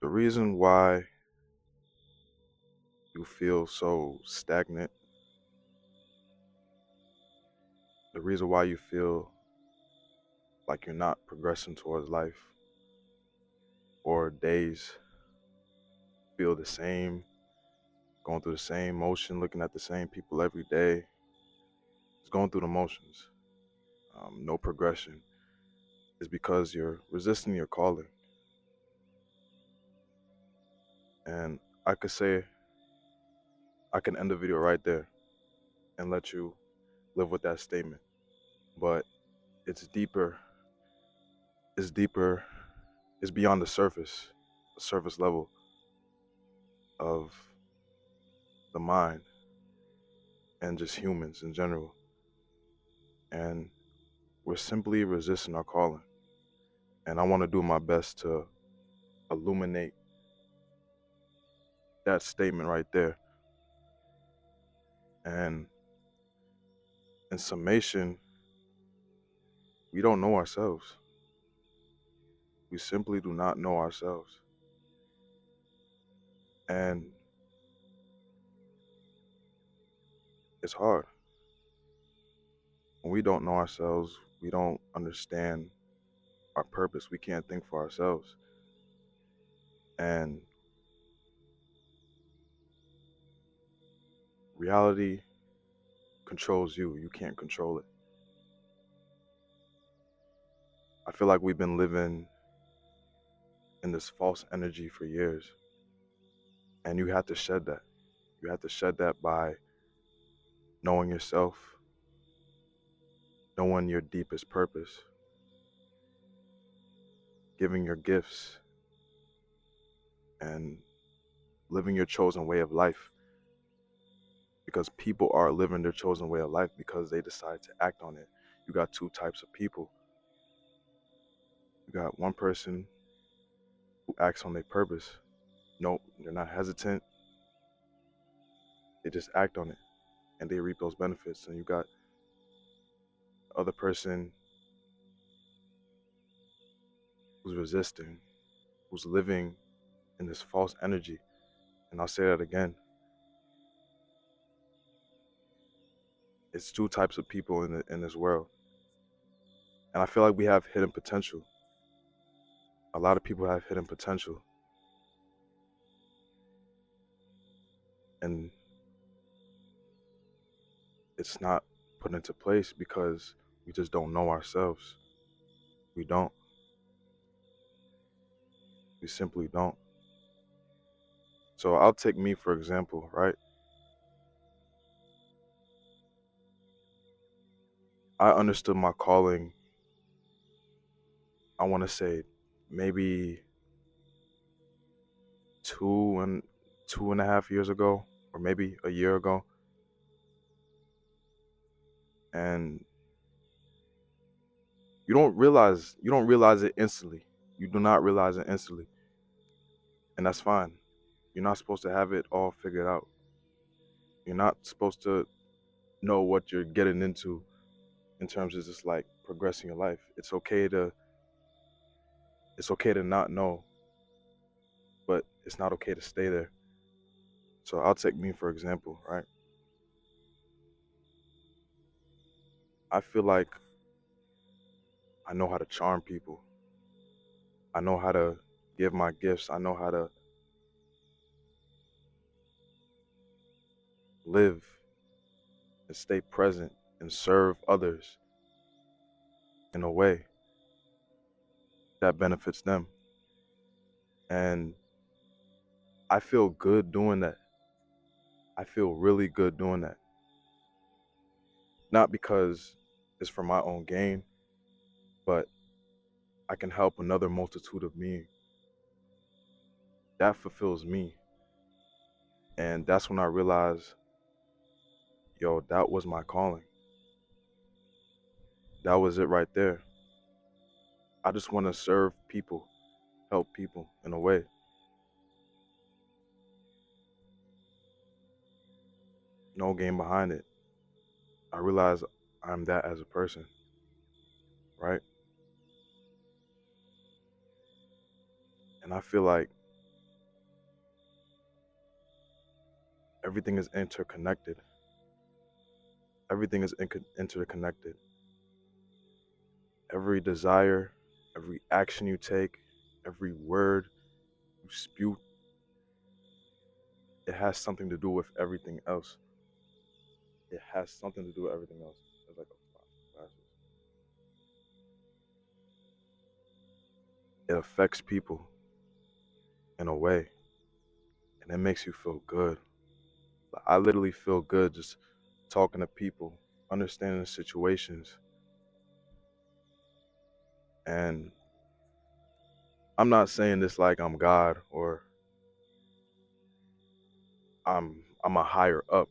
The reason why you feel so stagnant, the reason why you feel like you're not progressing towards life, or days feel the same, going through the same motion, looking at the same people every day, just going through the motions, no progression, is because you're resisting your calling. And I could say, I can end the video right there and let you live with that statement. But it's deeper, it's deeper, it's beyond the surface level of the mind and just humans in general. And we're simply resisting our calling. And I want to do my best to illuminate that statement right there. And in summation, we don't know ourselves. We simply do not know ourselves. And it's hard. When we don't know ourselves, we don't understand our purpose. We can't think for ourselves. And reality controls you. You can't control it. I feel like we've been living in this false energy for years. And you have to shed that. You have to shed that by knowing yourself, knowing your deepest purpose, giving your gifts, and living your chosen way of life. Because people are living their chosen way of life because they decide to act on it. You got two types of people. You got one person who acts on their purpose. No, they're not hesitant. They just act on it and they reap those benefits. And you got the other person who's resisting, who's living in this false energy. And I'll say that again. It's two types of people in this world. And I feel like we have hidden potential. A lot of people have hidden potential. And it's not put into place because we just don't know ourselves. We don't. We simply don't. So I'll take me for example, right? I understood my calling, I want to say maybe two and a half years ago, or maybe a year ago. And you don't realize it instantly. You do not realize it instantly. And that's fine. You're not supposed to have it all figured out. You're not supposed to know what you're getting into in terms of just like progressing your life. It's okay to not know, but it's not okay to stay there. So I'll take me for example, right? I feel like I know how to charm people. I know how to give my gifts. I know how to live and stay present and serve others in a way that benefits them. And I feel good doing that. I feel really good doing that. Not because it's for my own gain, but I can help another multitude of beings. That fulfills me. And that's when I realized, yo, that was my calling. That was it right there. I just want to serve people, help people in a way. No game behind it. I realize I'm that as a person, right? And I feel like Everything is interconnected. Everything is interconnected. Every desire, every action you take, every word you spew, it has something to do with everything else. It has something to do with everything else. It's like it affects people in a way, and it makes you feel good. I literally feel good just talking to people, understanding the situations, and I'm not saying this like I'm God or I'm a higher up,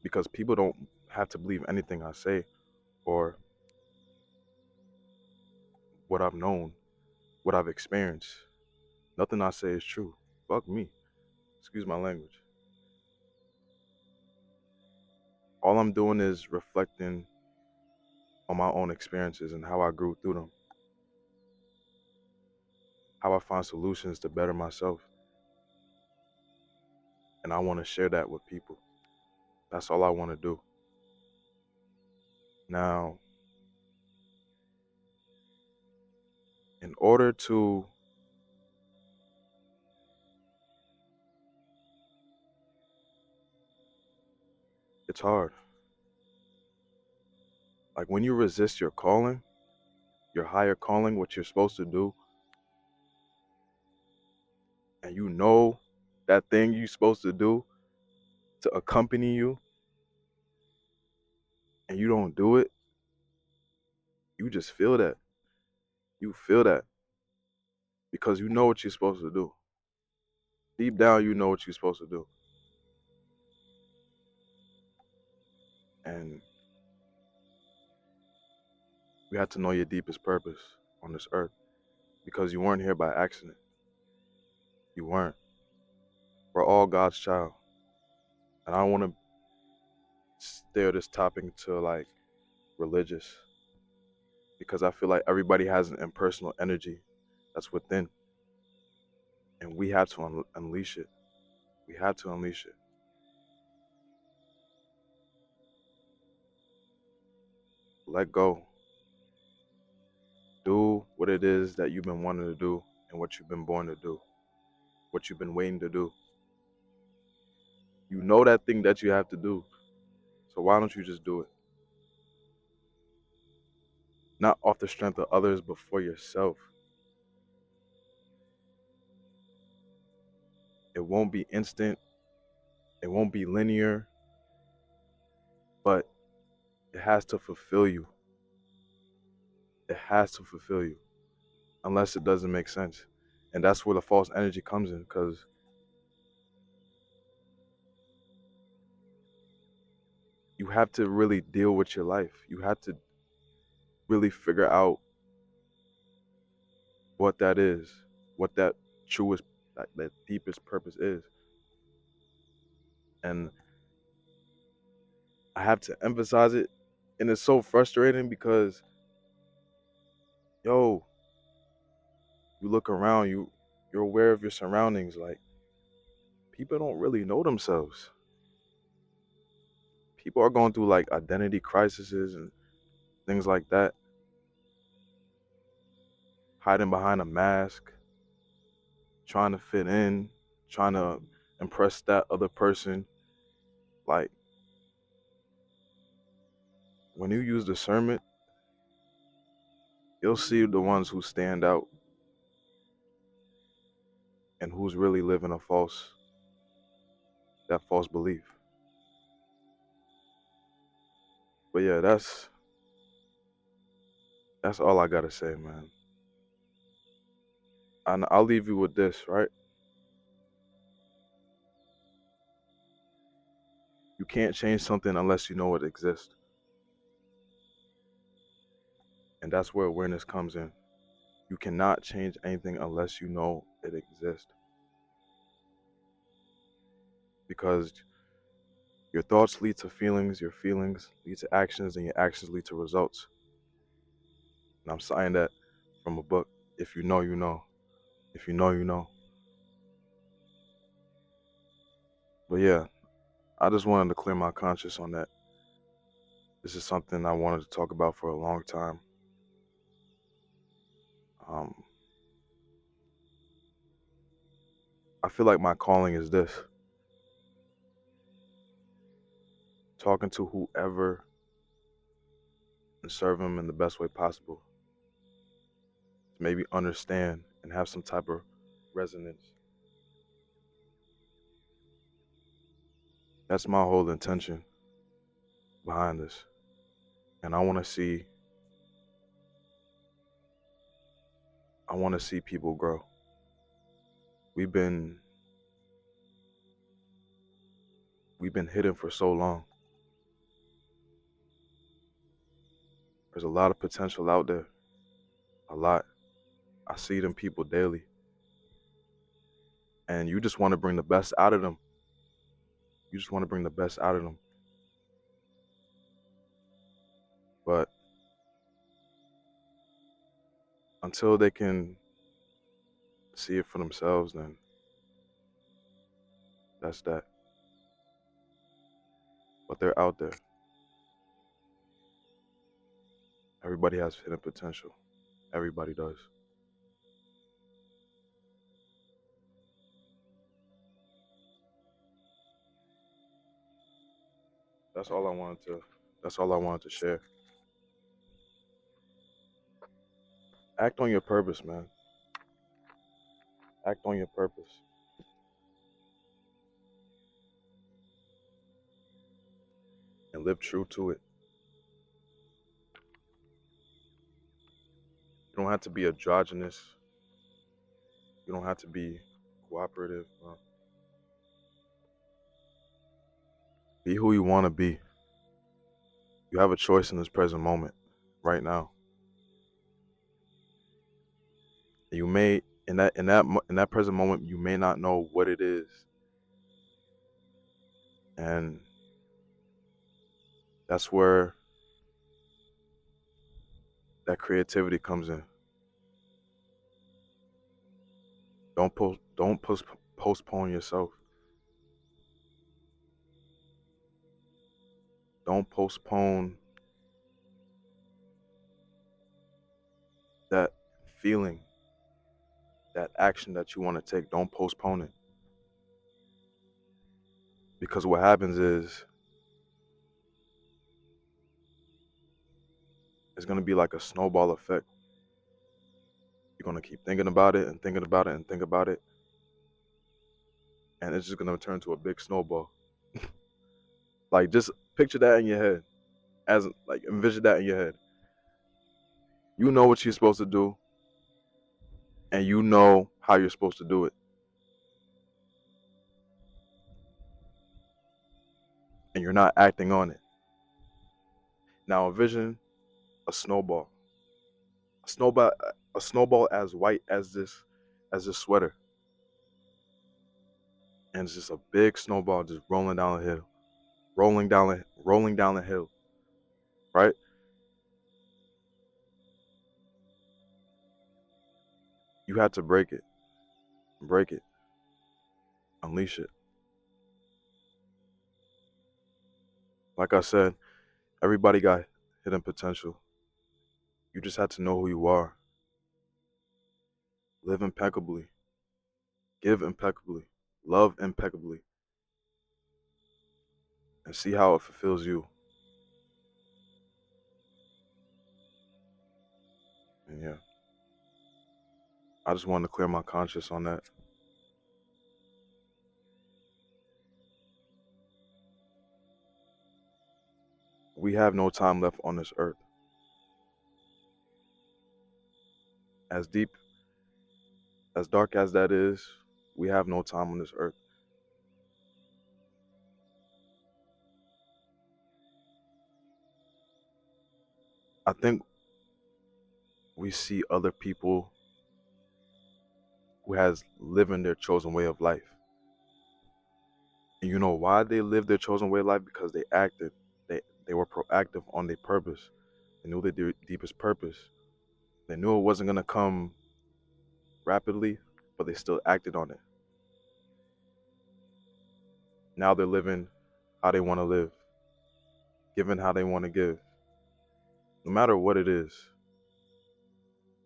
because people don't have to believe anything I say or what I've known, what I've experienced. Nothing I say is true. Fuck me. Excuse my language. All I'm doing is reflecting on my own experiences and how I grew through them, how I find solutions to better myself. And I want to share that with people. That's all I want to do. Now, in order to it's hard. Like when you resist your calling, your higher calling, what you're supposed to do, and you know that thing you're supposed to do to accompany you, and you don't do it, you just feel that. You feel that because you know what you're supposed to do. Deep down, you know what you're supposed to do. And you have to know your deepest purpose on this earth, because you weren't here by accident. You weren't. We're all God's child. And I don't want to steer this topic to like religious, because I feel like everybody has an impersonal energy that's within, and we have to unleash it. We have to unleash it. Let go. Do what it is that you've been wanting to do and what you've been born to do, what you've been waiting to do. You know that thing that you have to do, so why don't you just do it? Not off the strength of others, but for yourself. It won't be instant, it won't be linear, but it has to fulfill you. It has to fulfill you, unless it doesn't make sense. And that's where the false energy comes in, because you have to really deal with your life. You have to really figure out what that is, what that truest, that deepest purpose is. And I have to emphasize it. And it's so frustrating because, yo, you look around, you're aware of your surroundings. Like, people don't really know themselves. People are going through like identity crises and things like that, hiding behind a mask, trying to fit in, trying to impress that other person. Like, when you use discernment, you'll see the ones who stand out and who's really living that false belief. But yeah, that's all I gotta say, man. And I'll leave you with this, right? You can't change something unless you know it exists. And that's where awareness comes in. You cannot change anything unless you know it exists. Because your thoughts lead to feelings, your feelings lead to actions, and your actions lead to results. And I'm citing that from a book. If you know, you know. If you know, you know. But yeah, I just wanted to clear my conscience on that. This is something I wanted to talk about for a long time. Um, I feel like my calling is this: talking to whoever and serve them in the best way possible. To maybe understand and have some type of resonance. That's my whole intention behind this. And I want to see people grow. We've been hidden for so long. There's a lot of potential out there. A lot. I see them people daily. And you just want to bring the best out of them. You just want to bring the best out of them. But until they can see it for themselves, then that's that. But they're out there. Everybody has hidden potential. Everybody does. That's all I wanted to share. Act on your purpose, man. Act on your purpose. And live true to it. You don't have to be androgynous. You don't have to be cooperative. Be who you want to be. You have a choice in this present moment, right now. You may in that present moment you may not know what it is, and that's where that creativity comes in. Don't postpone yourself. Don't postpone that feeling, that action that you want to take. Don't postpone it. Because what happens is it's going to be like a snowball effect. You're going to keep thinking about it and thinking about it and think about it. And it's just going to turn to a big snowball. Like, just picture that in your head. Envision that in your head. You know what you're supposed to do, and you know how you're supposed to do it. And you're not acting on it. Now envision a snowball. A snowball as white as this sweater. And it's just a big snowball just rolling down the hill. Rolling down the hill. Right? You had to break it. Break it. Unleash it. Like I said, everybody got hidden potential. You just have to know who you are. Live impeccably. Give impeccably. Love impeccably. And see how it fulfills you. And yeah. I just wanted to clear my conscience on that. We have no time left on this earth. As deep, as dark as that is, we have no time on this earth. I think we see other people who has living their chosen way of life. And you know why they lived their chosen way of life? Because they acted. They were proactive on their purpose. They knew their deepest purpose. They knew it wasn't gonna come rapidly, but they still acted on it. Now they're living how they want to live, giving how they want to give. No matter what it is,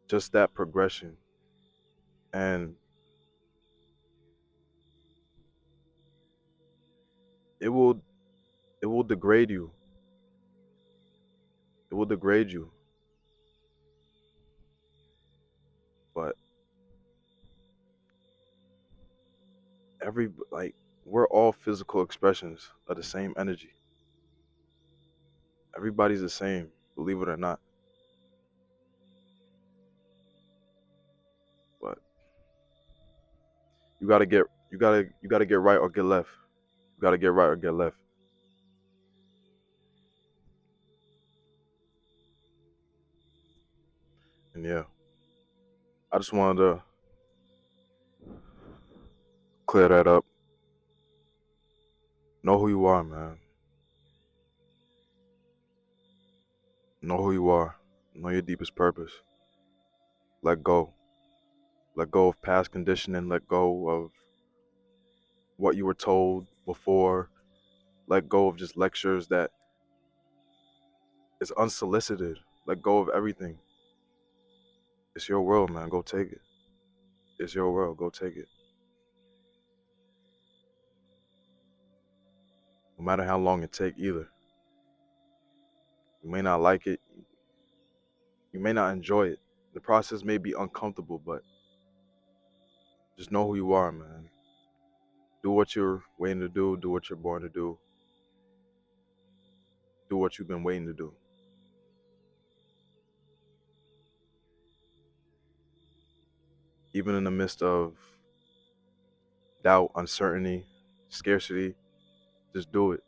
just that progression. And it will it will degrade you. It will degrade you. But we're all physical expressions of the same energy. Everybody's the same, believe it or not. But you gotta get right or get left. You gotta get right or get left. And yeah, I just wanted to clear that up. Know who you are, man. Know who you are. Know your deepest purpose. Let go. Let go of past conditioning. Let go of what you were told before. Let go of just lectures that is unsolicited. Let go of everything. It's your world, man. Go take it. It's your world. Go take it. No matter how long it take either. You may not like it. You may not enjoy it. The process may be uncomfortable, but just know who you are, man. Do what you're waiting to do. Do what you're born to do. Do what you've been waiting to do. Even in the midst of doubt, uncertainty, scarcity, just do it.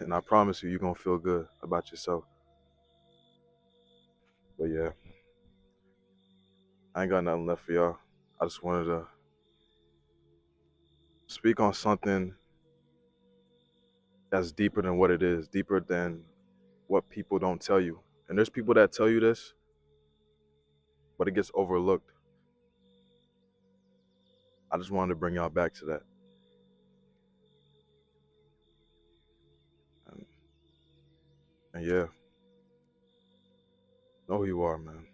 And I promise you, you're going to feel good about yourself. But yeah, I ain't got nothing left for y'all. I just wanted to speak on something that's deeper than what it is, deeper than what people don't tell you. And there's people that tell you this, but it gets overlooked. I just wanted to bring y'all back to that. And, and yeah, know who you are, man.